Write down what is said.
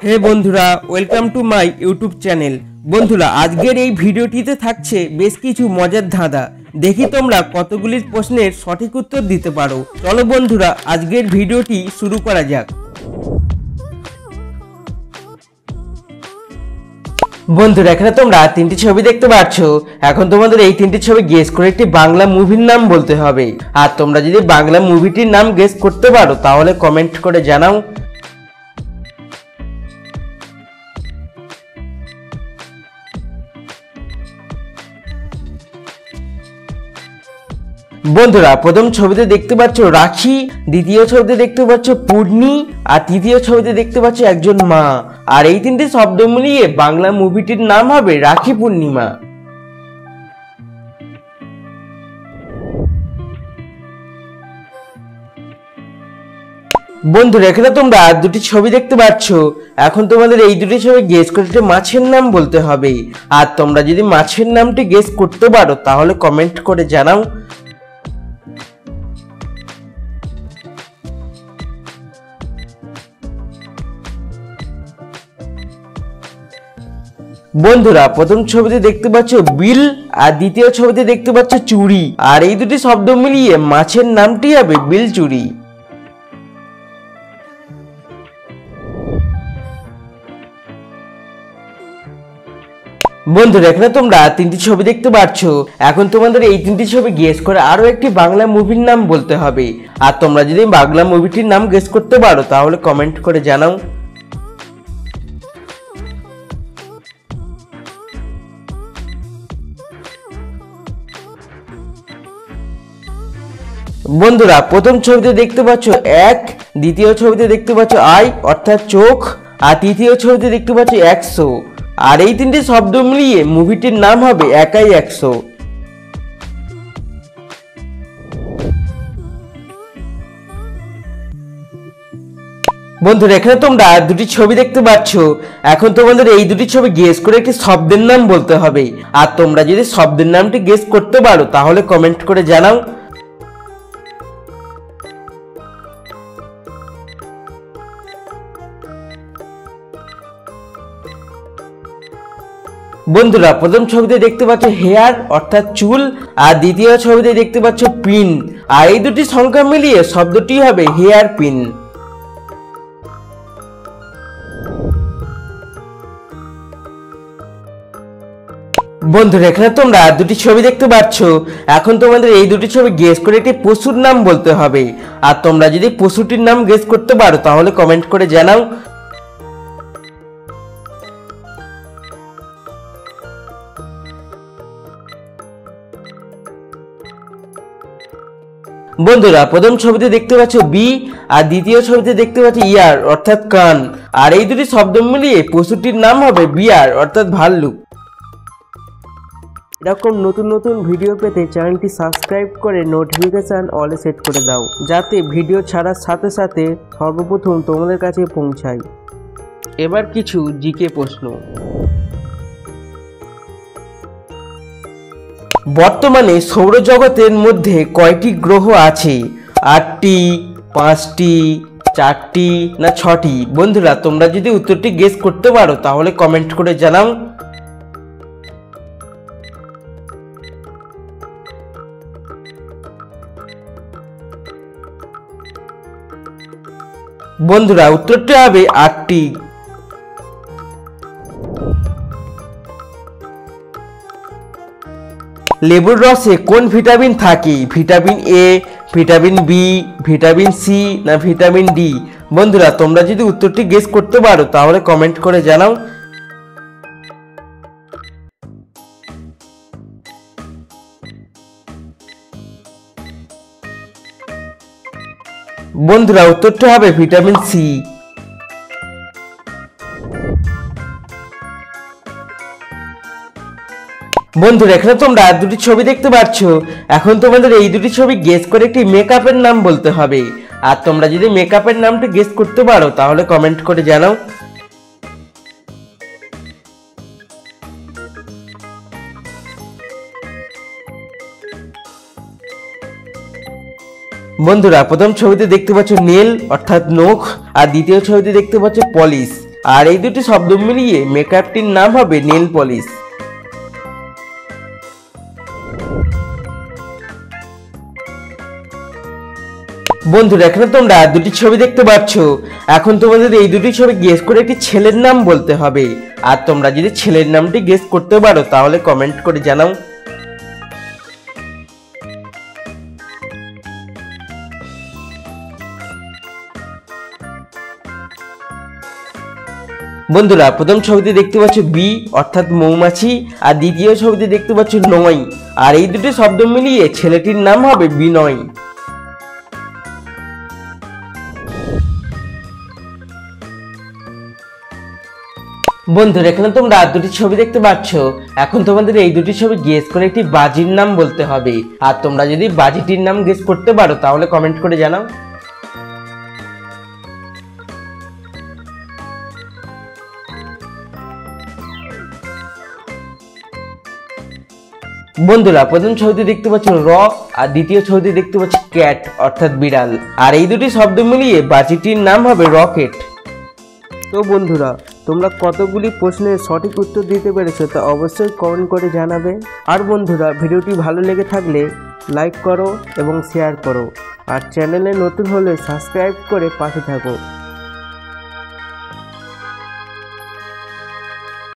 হে বন্ধুরা, welcome to my YouTube channel. বন্ধুরা, আজকের এই ভিডিওটিতে থাকছে বেশ কিছু মজার ধাঁধা। দেখি তোমরা কতগুলি প্রশ্নের সঠিক উত্তর দিতে পারো। চলো বন্ধুরা, আজকের ভিডিওটি শুরু করা যাক। বন্ধুরা, এখানে তোমরা তিনটি ছবি দেখতে পাচ্ছ। এখন তোমাদের এই তিনটি ছবি গেস করে একটি বাংলা মুভির নাম বলতে হবে। আর তোমরা যদি বাংলা মুভিটির নাম গেস করতে পারো তাহলে কমেন্ট করে জানাও। বন্ধুরা, প্রথম ছবিতে দেখতে পাচ্ছ রাখি, দ্বিতীয় ছবিতে দেখতে পাচ্ছ পূর্ণি, আর তৃতীয় ছবিতে দেখতে পাচ্ছ একজন মা। আর এই তিনটি শব্দ মিলিয়ে বাংলা মুভিটির নাম হবে রাখি পূর্ণিমা। বন্ধুরা, এখানে তোমরা দুটি ছবি দেখতে পাচ্ছ। এখন তোমাদের এই দুটি ছবি গেস করে মাছের নাম বলতে হবে। আর তোমরা যদি মাছের নামটি গেস করতে পারো তাহলে কমেন্ট করে জানাও। বন্ধুরা, প্রথম ছবিতে দেখতে পাচ্ছ বিল, আর দ্বিতীয় ছবিতে দেখতে পাচ্ছ চুড়ি। আর এই দুটি শব্দ মিলিয়ে মাছের নামটি হবে বিল চুড়ি। বন্ধুরা, এখানে তোমরা তিনটি ছবি দেখতে পাচ্ছ। এখন তোমাদের এই তিনটি ছবি গেস করে আরো একটি বাংলা মুভির নাম বলতে হবে। আর তোমরা যদি বাংলা মুভিটির নাম গেস করতে পারো তাহলে কমেন্ট করে জানাও। বন্ধুরা, প্রথম ছবিতে দেখতে পাচ্ছ এক, দ্বিতীয় ছবিতে দেখতে পাচ্ছ আই অর্থাৎ চোখ, আর তৃতীয় ছবিতে দেখতে পাচ্ছ 100। আর এই তিনটি শব্দ মিলিয়ে মুভিটির নাম হবে একাই 100। বন্ধুরা, এখানে তোমরা দুটি ছবি দেখতে পাচ্ছ। এখন তোমাদের এই দুটি ছবি গেস করে একটি শব্দের নাম বলতে হবে। আর তোমরা যদি শব্দের নামটি গেস করতে পারো তাহলে কমেন্ট করে জানাও। বন্ধুরা, প্রথম ছবিতে দেখতে পাচ্ছ হেয়ার অর্থাৎ চুল, আর দ্বিতীয় ছবিতে দেখতে পাচ্ছ পিন। আর এই দুটি সংখ্যা মিলিয়ে শব্দটি হবে হেয়ার পিন। বন্ধুরা, এখানে তোমরা দুটি ছবি দেখতে পাচ্ছ। এখন তোমাদের এই দুটি ছবি গেস করে একটি পশুর নাম বলতে হবে। আর তোমরা যদি পশুটির নাম গেস করতে পারো তাহলে কমেন্ট করে জানাও। বন্ধুরা, প্রথম ছবিতে দেখতে পাচ্ছ বি, আর দ্বিতীয় ছবিতে দেখতে পাচ্ছ ইয়ার অর্থাৎ কান। আর এই দুটি শব্দ মিলিয়ে পশুটির নাম হবে বিয়ার অর্থাৎ ভাল্লুক। এরকম নতুন নতুন ভিডিও পেতে চ্যানেলটি সাবস্ক্রাইব করে নোটিফিকেশন অলে সেট করে দাও, যাতে ভিডিও ছাড়ার সাথে সাথে সর্বপ্রথম তোমাদের কাছে পৌঁছায়। এবার কিছু জিকে প্রশ্ন। বর্তমানে সৌরজগতের মধ্যে কয়টি গ্রহ আছে? 8টি, 5টি, 4টি না 6টি? বন্ধুরা, তোমরা যদি উত্তরটি গেস করতে পারো তাহলে কমেন্ট করে জানাও। বন্ধুরা, উত্তরটি হবে 8টি। লেবুর রসে কোন ভিটামিন থাকে? Vitamin A, vitamin B, vitamin C না ভিটামিন ডি? বন্ধুরা, তোমরা যদি উত্তরটি গেস করতে পারো তাহলে কমেন্ট করে জানাও। বন্ধুরা, উত্তরটি হবে ভিটামিন সি। বন্ধুরা, এখানে তোমরা দুটি ছবি দেখতে পাচ্ছ। এখন তোমাদের এই দুটি ছবি গেস করে একটি মেকআপের নাম বলতে হবে। আর তোমরা যদি মেকআপের নামটি গেস করতে পারো তাহলে কমেন্ট করে জানাও। বন্ধুরা, প্রথম ছবিতে দেখতে পাচ্ছ নেল অর্থাৎ নখ, আর দ্বিতীয় ছবিতে দেখতে পাচ্ছ পলিশ। আর এই দুটি শব্দ মিলিয়ে মেকআপটির নাম হবে নেল পলিশ। বন্ধুরা এখানে তোমরা দুটি ছবি দেখতে পাচ্ছ। এখন তোমাদের এই দুটি ছবি গেস করে একটি ছেলের নাম বলতে হবে। আর তোমরা যদি ছেলের নামটি গেস করতে পারো তাহলে কমেন্ট করে জানাও। বন্ধুরা প্রথম ছবিতে দেখতে পাচ্ছ বি অর্থাৎ মৌমাছি, আর দ্বিতীয় ছবিতে দেখতে পাচ্ছ নয়, আর এই দুটি শব্দ মিলিয়ে ছেলেটির নাম হবে বিনয়। বন্ধুরা এখানে তোমরা দুটি ছবি দেখতে পাচ্ছ। এখন তোমাদের এই দুটি ছবি গেস করে একটি বাজির নাম বলতে হবে। আর তোমরা যদি বাজিটির নাম গেস করতে পারো তাহলে কমেন্ট করে জানাও। বন্ধুরা প্রথম ছবিতে দেখতে পাচ্ছ র, আর দ্বিতীয় ছবিতে দেখতে পাচ্ছ ক্যাট অর্থাৎ বিড়াল, আর এই দুটি শব্দ মিলিয়ে বাজিটির নাম হবে রকেট। তো বন্ধুরা তোমরা কতগুলি প্রশ্নের সঠিক উত্তর দিতে পেরেছো তা অবশ্যই কমেন্ট করে জানাবে। আর বন্ধুরা ভিডিওটি ভালো লেগে থাকলে লাইক করো এবং শেয়ার করো, আর চ্যানেলে নতুন হলে সাবস্ক্রাইব করে পাশে থাকো।